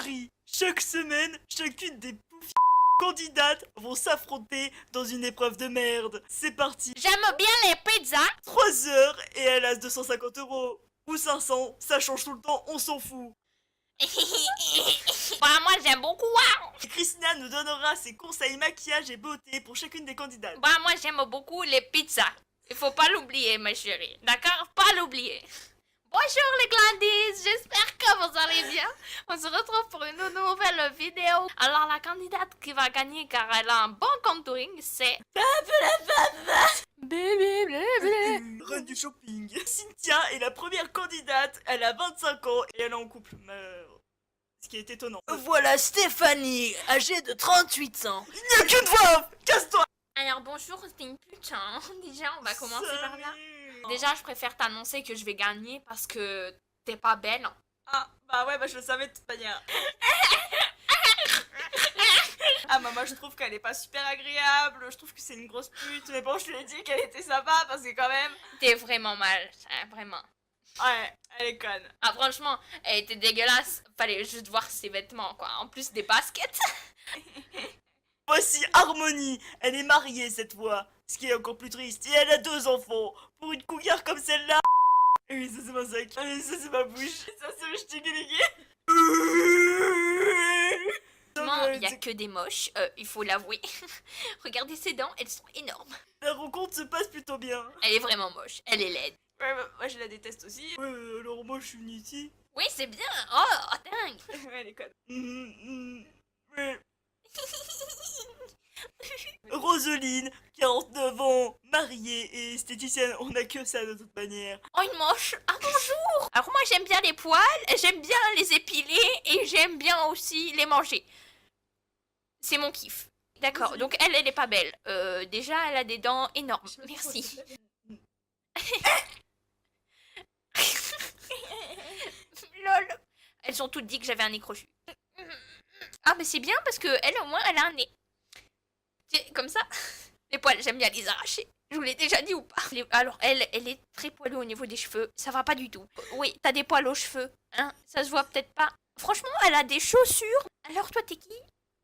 Marie, chaque semaine, chacune des candidates vont s'affronter dans une épreuve de merde. C'est parti. J'aime bien les pizzas. 3 heures et elle a 250 € ou 500, ça change tout le temps, on s'en fout. Bah, moi j'aime beaucoup. Christina nous donnera ses conseils maquillage et beauté pour chacune des candidates. Bah, moi j'aime beaucoup les pizzas. Il faut pas l'oublier, ma chérie. D'accord? Pas l'oublier. Bonjour les Gladys, j'espère que vous allez bien. On se retrouve pour une nouvelle vidéo. Alors la candidate qui va gagner car elle a un bon contouring, c'est... Reine du shopping. Cynthia est la première candidate, elle a 25 ans et elle est en couple. Ce qui est étonnant. Voilà Stéphanie, âgée de 38 ans. Il n'y a qu'une voix. Casse-toi. Alors bonjour, c'est une pute, hein. Déjà, on va commencer par là. Salut. Déjà, je préfère t'annoncer que je vais gagner parce que t'es pas belle. Ah, bah ouais, bah je le savais de toute manière. Ah, bah moi je trouve qu'elle est pas super agréable, je trouve que c'est une grosse pute, mais bon, je lui ai dit qu'elle était sympa parce que quand même. T'es vraiment mal, hein, vraiment. Ouais, elle est conne. Ah franchement, elle était dégueulasse. Fallait juste voir ses vêtements, quoi. En plus des baskets. Voici Harmonie, elle est mariée cette fois, ce qui est encore plus triste, et elle a 2 enfants. Pour une couillère comme celle-là. Oui, ça c'est ma sac, oui, ça c'est ma bouche, ça c'est le ch'tiguéligué. Franchement, il y a que des moches, il faut l'avouer. Regardez ses dents, elles sont énormes. La rencontre se passe plutôt bien. Elle est vraiment moche, elle est laide. Ouais, bah, moi je la déteste aussi. Ouais, alors moi je suis venue ici. Oui, c'est bien. Oh, dingue. Ouais, elle est conne. Ouais. Roseline, 49 ans, mariée et esthéticienne, on a que ça de toute manière. Oh, une moche. Ah, bonjour. Alors moi, j'aime bien les poils, j'aime bien les épiler et j'aime bien aussi les manger. C'est mon kiff. D'accord, donc elle est pas belle. Déjà, elle a des dents énormes. Merci. Lol. Elles ont toutes dit que j'avais un nez crochu. Ah, mais c'est bien parce que elle, au moins, elle a un nez. Comme ça. Les poils, j'aime bien les arracher. Je vous l'ai déjà dit ou pas? Alors, elle est très poilue au niveau des cheveux. Ça va pas du tout. Oui, t'as des poils aux cheveux. Hein? Ça se voit peut-être pas. Franchement, elle a des chaussures. Alors, toi, t'es qui?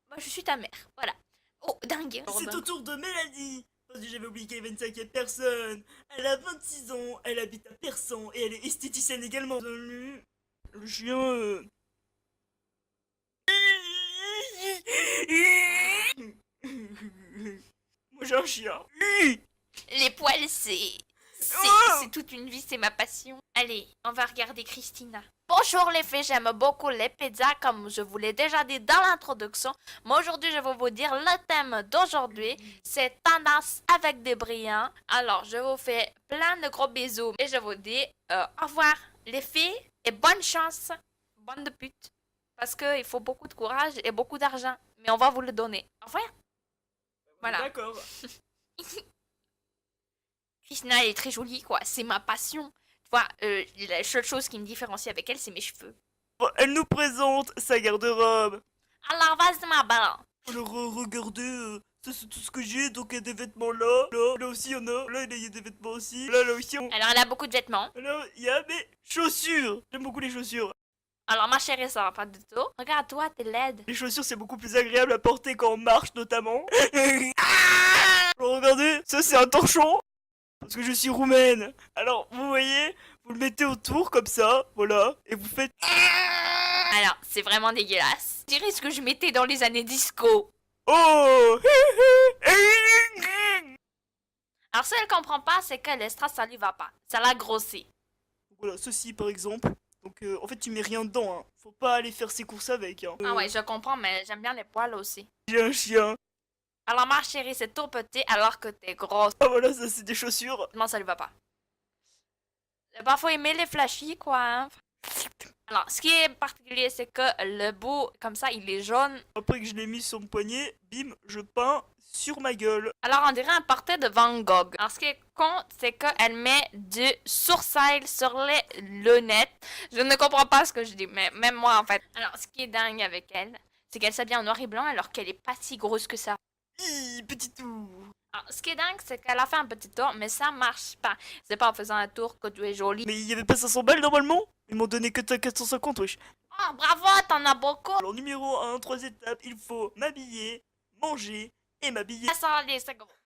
Moi, je suis ta mère. Voilà. Oh, dingue. C'est au tour de Mélanie. J'avais oublié qu'elle est 25e personne. Elle a 26 ans, elle habite à Persan et elle est esthéticienne également. Le chien. Moi j'ai un chien. Les poils, c'est toute une vie, c'est ma passion. Allez, on va regarder Christina. Bonjour les filles, j'aime beaucoup les pizzas comme je vous l'ai déjà dit dans l'introduction. Mais aujourd'hui, je vais vous dire le thème d'aujourd'hui, c'est tendance avec des brillants. Alors, je vous fais plein de gros bisous et je vous dis au revoir les filles et bonne chance, bande de putes. Parce qu'il faut beaucoup de courage et beaucoup d'argent, mais on va vous le donner. Au revoir. Voilà. D'accord. Christina, elle est très jolie, quoi. C'est ma passion. Tu vois, la seule chose qui me différencie avec elle, c'est mes cheveux. Bon, elle nous présente sa garde-robe. Alors, vas-y, ma belle. Alors regardez, ça c'est tout ce que j'ai, donc il y a des vêtements là, là aussi il y en a, là il y a des vêtements aussi, là aussi Alors, elle a beaucoup de vêtements. Alors il y a mes chaussures, j'aime beaucoup les chaussures. Alors, ma chérie, ça va pas du tout. Regarde-toi, t'es laide. Les chaussures c'est beaucoup plus agréable à porter quand on marche notamment. Alors regardez, ça c'est un torchon, parce que je suis roumaine. Alors vous voyez, vous le mettez autour comme ça, voilà, et vous faites... Alors, c'est vraiment dégueulasse. Je dirais ce que je mettais dans les années disco. Oh. Alors, ce qu'elle comprend pas, c'est que l'estrace, ça lui va pas. Ça l'a grossi. Voilà, ceci par exemple. Donc en fait tu mets rien dedans, hein. Faut pas aller faire ses courses avec, hein. Ah ouais, je comprends, mais j'aime bien les poils aussi. J'ai un chien. Alors, ma chérie, c'est tout petit alors que t'es grosse. Ah voilà, ça c'est des chaussures. Comment ça lui va pas? Parfois, aimer les flashy, quoi. Hein? Alors, ce qui est particulier, c'est que le bout, comme ça, il est jaune. Après que je l'ai mis sur mon poignet, bim, je peins sur ma gueule. Alors, on dirait un portrait de Van Gogh. Alors, ce qui est con, c'est qu'elle met du sourcil sur les lunettes. Je ne comprends pas ce que je dis, mais même moi, en fait. Alors, ce qui est dingue avec elle, c'est qu'elle s'habille en noir et blanc alors qu'elle est pas si grosse que ça. Hi, petit tout. Alors, ce qui est dingue, c'est qu'elle a fait un petit tour, mais ça marche pas. C'est pas en faisant un tour que tu es jolie. Mais il y avait pas 500 balles normalement? Ils m'ont donné que 450, wesh. Oh, bravo, t'en as beaucoup. Alors numéro 1, 3 étapes, il faut m'habiller, manger et m'habiller. Ça sent les secondes.